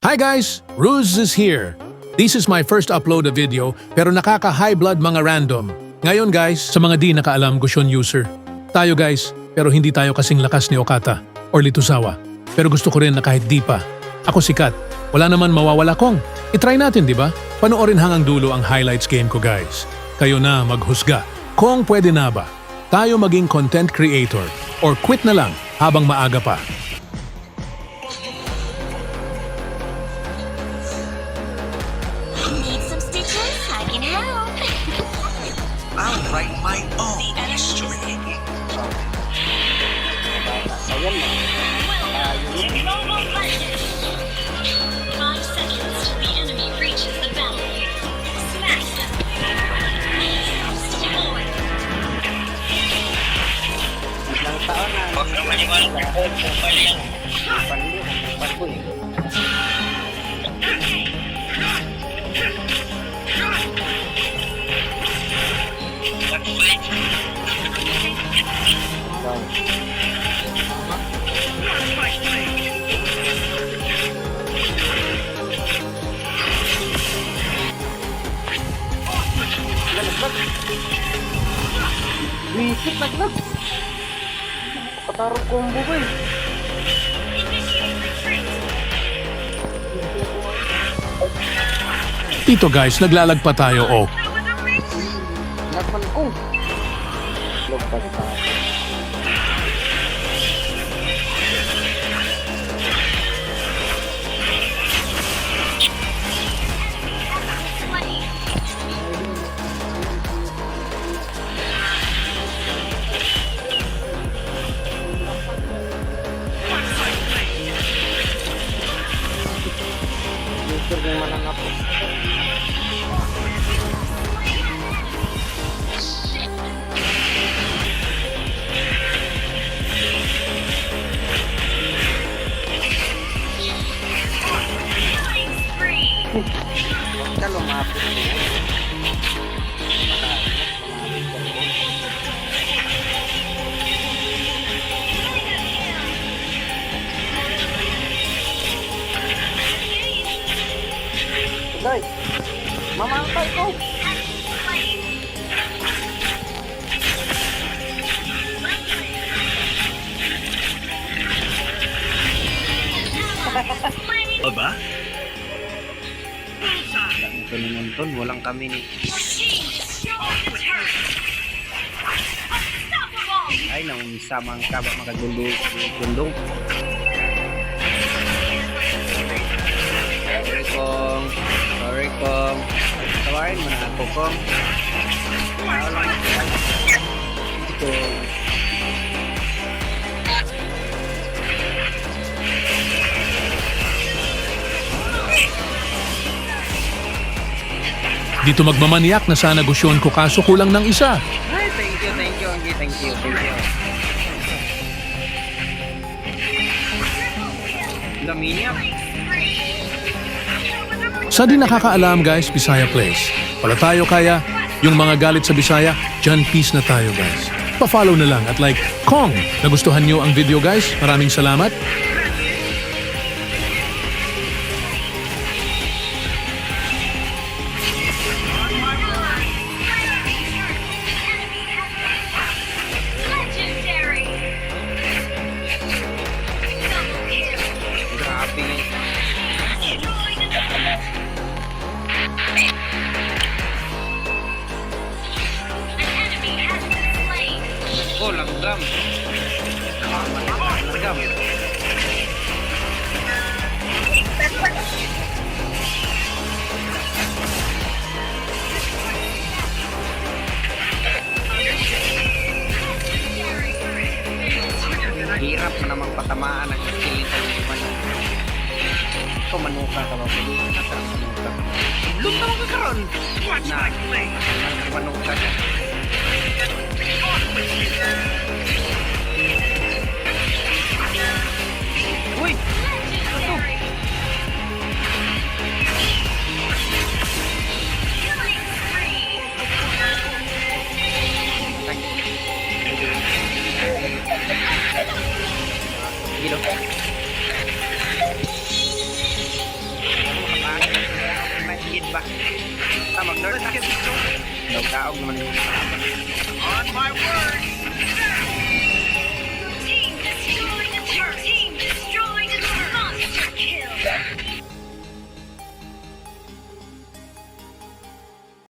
Hi guys! Ruz is here. This is my first upload a video pero nakaka-high blood mga random. Ngayon guys, sa mga di nakaalam Gusyon user. Tayo guys, pero hindi tayo kasing lakas ni Okata or Lituzawa. Pero gusto ko rin na kahit di pa. Ako sikat. Wala naman mawawala kong. I-try natin di ba? Panoorin hanggang dulo ang highlights game ko guys. Kayo na maghusga. Kung pwede na ba? Tayo maging content creator or quit na lang habang maaga pa. Need some stitches? I can help. I'll write my own history. Mobile legend. 5 seconds till the enemy reaches the battlefield. Smash them. Destroy. Visit laglag. Patarong combo ba eh. Dito guys, naglalagpa tayo oh. Lagpan ko. Lagpan pa. User na yung manangap. Huwag ka lumapit niya. Guys, mamangkay ko. Aba? Ito naman tol, walang kami ni. Ay, nangumisa mang kaba makagundong. Sorry kong. Tawarin mo na ako kong. Ito. Dito magmamaniak na sana Gusyon ko kaso kulang ng isa. Ay, thank you, Anggi. Thank you. Laminiak. Sa di nakakaalam guys, Bisaya Place. Wala tayo kaya, yung mga galit sa Bisaya, dyan peace na tayo guys. Pa-follow na lang at like, Kong! Nagustuhan nyo ang video guys? Maraming salamat. Legendary. Double kill. Grabe. Destroy the enemy. An enemy has been slain. Oh, langgam. Langgam. Hirap na namang patamaan ang killing sa iman. Ito manuka ka ba? Manuka. Luto ka karon. Na, manuka ka. Uy! Legendary. Killing spree. Gilo. ba? Tama, nerd. Nagkaog naman yung On my word!